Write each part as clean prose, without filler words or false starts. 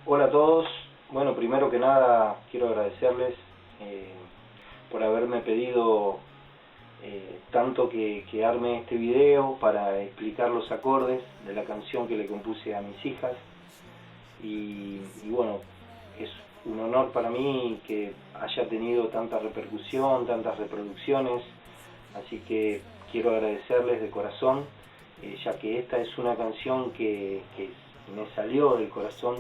Hola a todos. Bueno, primero que nada quiero agradecerles por haberme pedido tanto que arme este video para explicar los acordes de la canción que le compuse a mis hijas. Y bueno, es un honor para mí que haya tenido tanta repercusión, tantas reproducciones, así que quiero agradecerles de corazón, ya que esta es una canción que me salió del corazón,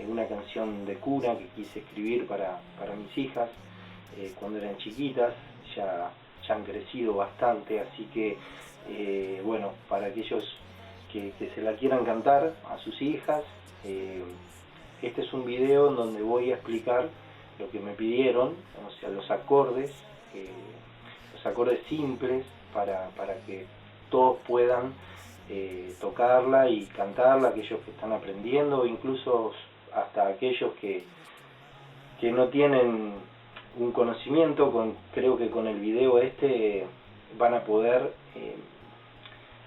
una canción de cuna que quise escribir para mis hijas cuando eran chiquitas. Ya han crecido bastante, así que bueno, para aquellos que se la quieran cantar a sus hijas, este es un video en donde voy a explicar lo que me pidieron, o sea, los acordes simples para que todos puedan tocarla y cantarla, aquellos que están aprendiendo, incluso hasta aquellos que no tienen un conocimiento. Creo que con el video van a poder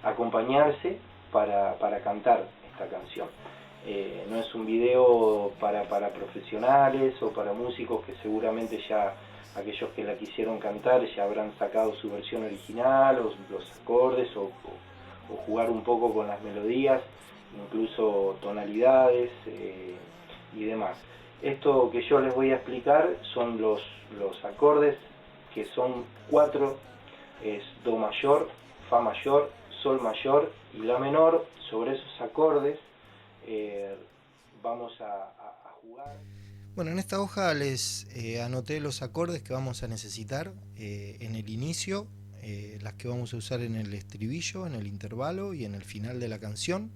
acompañarse para cantar esta canción. No es un video para profesionales o para músicos que seguramente ya aquellos que la quisieron cantar ya habrán sacado su versión original, o los acordes, o jugar un poco con las melodías, incluso tonalidades y demás. Esto que yo les voy a explicar son los acordes, que son 4, es Do mayor, Fa mayor, Sol mayor y La menor. Sobre esos acordes vamos a jugar. Bueno, en esta hoja les anoté los acordes que vamos a necesitar en el inicio, las que vamos a usar en el estribillo, en el intervalo y en el final de la canción.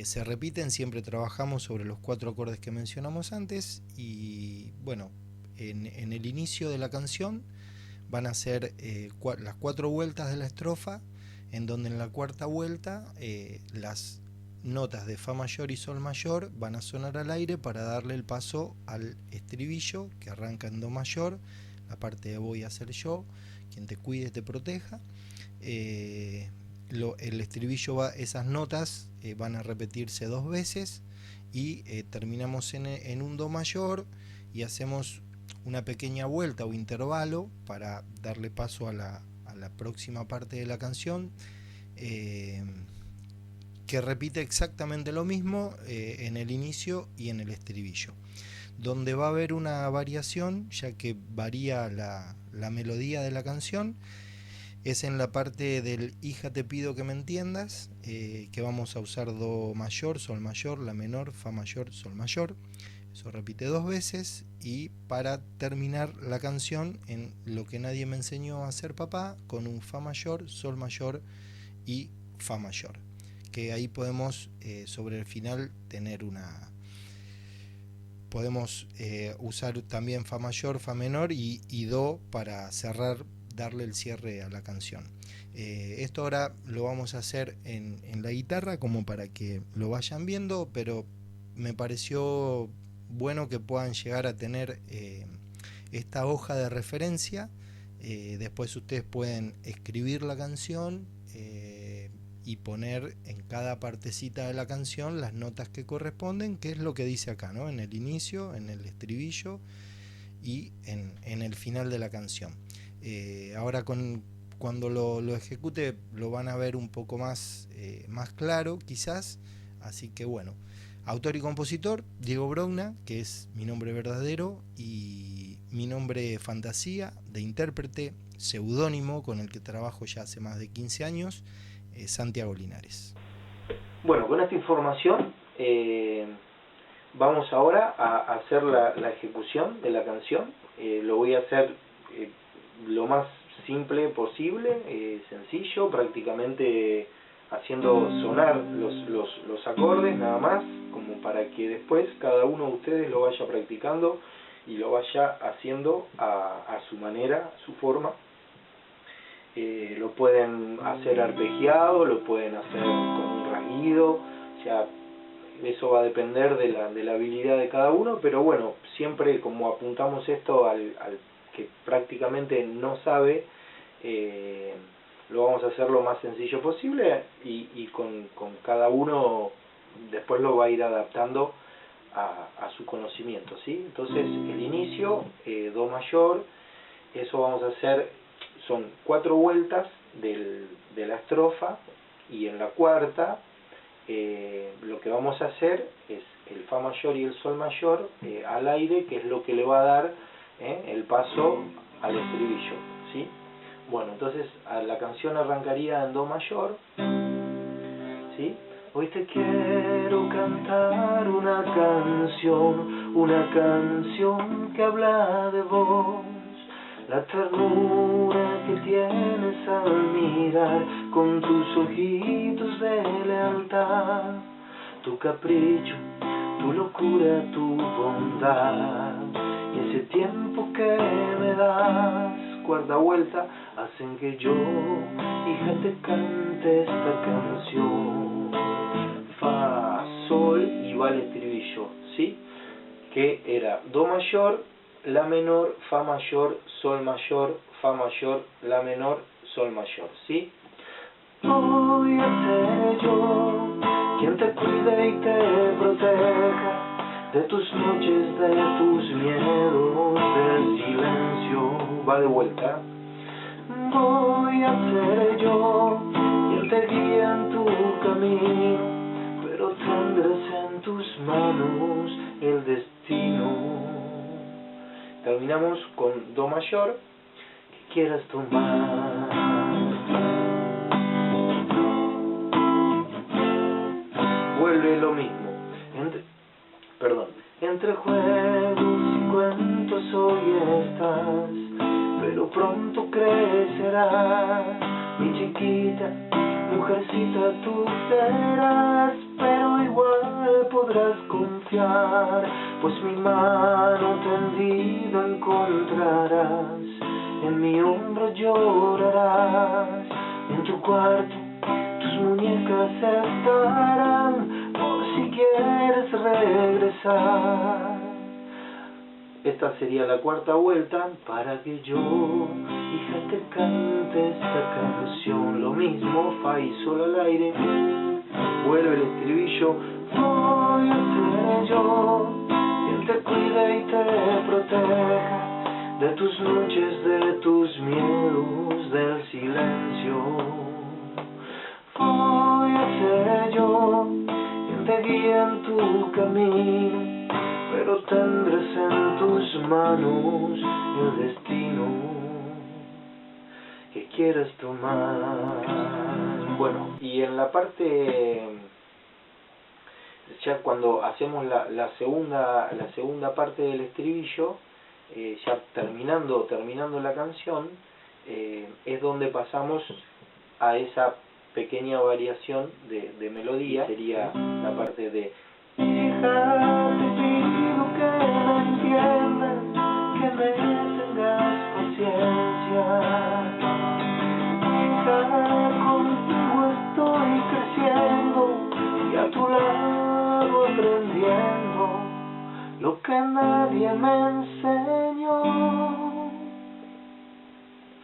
Se repiten, siempre trabajamos sobre los 4 acordes que mencionamos antes. Y bueno, en el inicio de la canción van a ser las 4 vueltas de la estrofa, en donde en la cuarta vuelta las notas de Fa mayor y Sol mayor van a sonar al aire para darle el paso al estribillo, que arranca en Do mayor, la parte de voy a ser yo, quien te cuide te proteja. El estribillo esas notas van a repetirse 2 veces y terminamos en un Do mayor y hacemos una pequeña vuelta o intervalo para darle paso a la próxima parte de la canción, que repite exactamente lo mismo en el inicio y en el estribillo. Donde va a haber una variación, ya que varía la melodía de la canción, es en la parte del hija te pido que me entiendas, que vamos a usar Do mayor, Sol mayor, La menor, Fa mayor, Sol mayor. Eso repite 2 veces. Y para terminar la canción en Lo que nadie me enseñó a hacer papá, con un Fa mayor, Sol mayor y Fa mayor, que ahí podemos sobre el final tener podemos usar también Fa mayor, Fa menor y Do para cerrar, darle el cierre a la canción. Esto ahora lo vamos a hacer en la guitarra como para que lo vayan viendo, pero me pareció bueno que puedan llegar a tener esta hoja de referencia. Después ustedes pueden escribir la canción y poner en cada partecita de la canción las notas que corresponden, que es lo que dice acá, ¿no? En el inicio, en el estribillo y en el final de la canción. Ahora cuando lo ejecute lo van a ver un poco más claro quizás. Así que bueno, autor y compositor Diego Brouna, que es mi nombre verdadero, y mi nombre fantasía de intérprete, seudónimo con el que trabajo ya hace más de 15 años, Santiago Linares. Bueno, con esta información vamos ahora a hacer la ejecución de la canción. Lo voy a hacer lo más simple posible, sencillo, prácticamente haciendo sonar los acordes nada más, como para que después cada uno de ustedes lo vaya practicando y lo vaya haciendo a su manera, a su forma. Lo pueden hacer arpegiado, lo pueden hacer con un rasguido, o sea, eso va a depender de la habilidad de cada uno, pero bueno, siempre como apuntamos esto al que prácticamente no sabe, lo vamos a hacer lo más sencillo posible y con cada uno después lo va a ir adaptando a su conocimiento, ¿sí? Entonces el inicio, do mayor, eso vamos a hacer, son 4 vueltas de la estrofa, y en la cuarta lo que vamos a hacer es el fa mayor y el sol mayor al aire, que es lo que le va a dar el paso al estribillo, ¿sí? Bueno, entonces la canción arrancaría en do mayor, ¿sí? Hoy te quiero cantar una canción que habla de vos, la ternura que tienes al mirar con tus ojitos de lealtad, tu capricho, tu locura, tu bondad, y ese tiempo que me das, cuarta vuelta, hacen que yo, hija, te cante esta canción. Fa, sol, y va el estribillo, ¿sí? Que era do mayor, la menor, fa mayor, sol mayor, fa mayor, la menor, sol mayor, ¿sí? Voy a ser yo quien te cuide y te proteja de tus noches, de tus miedos, del silencio. Va de vuelta. Voy a ser yo quien te guíe en tu camino, pero tendrás en tus manos el destino. Terminamos con do mayor, que quieras tomar. Vuelve lo mismo. Entre juegos y cuentos hoy estás, pero pronto crecerás, mi chiquita, mujercita tú serás, pero igual podrás confiar, pues mi mano tendida encontrarás, en mi hombro llorarás, en tu cuarto tus muñecas estarán, por si quieres regresar. Esta sería la cuarta vuelta para que yo, hija, te cante esta canción. Lo mismo, fa y sol al aire, vuelve el estribillo. Voy a ser yo quien te cuide y te proteja de tus noches, de tus miedos, del silencio. Voy a ser yo quien te guíe en tu camino, pero tendrás en tus manos el destino que quieras tomar. Bueno, y en la parte, ya cuando hacemos la segunda parte del estribillo, ya terminando la canción, es donde pasamos a esa pequeña variación de melodía. Sería la parte de hija, te pido que me entiendas, que me tengas paciencia. Hija, contigo estoy creciendo y a tu lado aprendiendo lo que nadie me enseñó.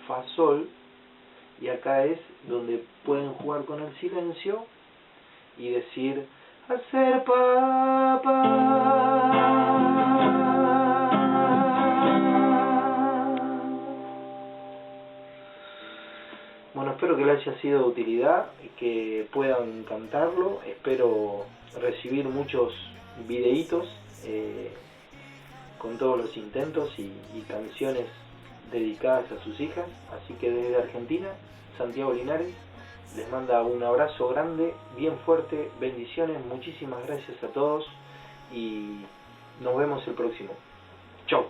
Fa, sol, y acá es donde pueden jugar con el silencio y decir hacer papá. Bueno, espero que les haya sido de utilidad, que puedan cantarlo. Espero recibir muchos videitos con todos los intentos y canciones dedicadas a sus hijas. Así que desde Argentina, Santiago Linares les manda un abrazo grande, bien fuerte, bendiciones, muchísimas gracias a todos y nos vemos el próximo. Chau.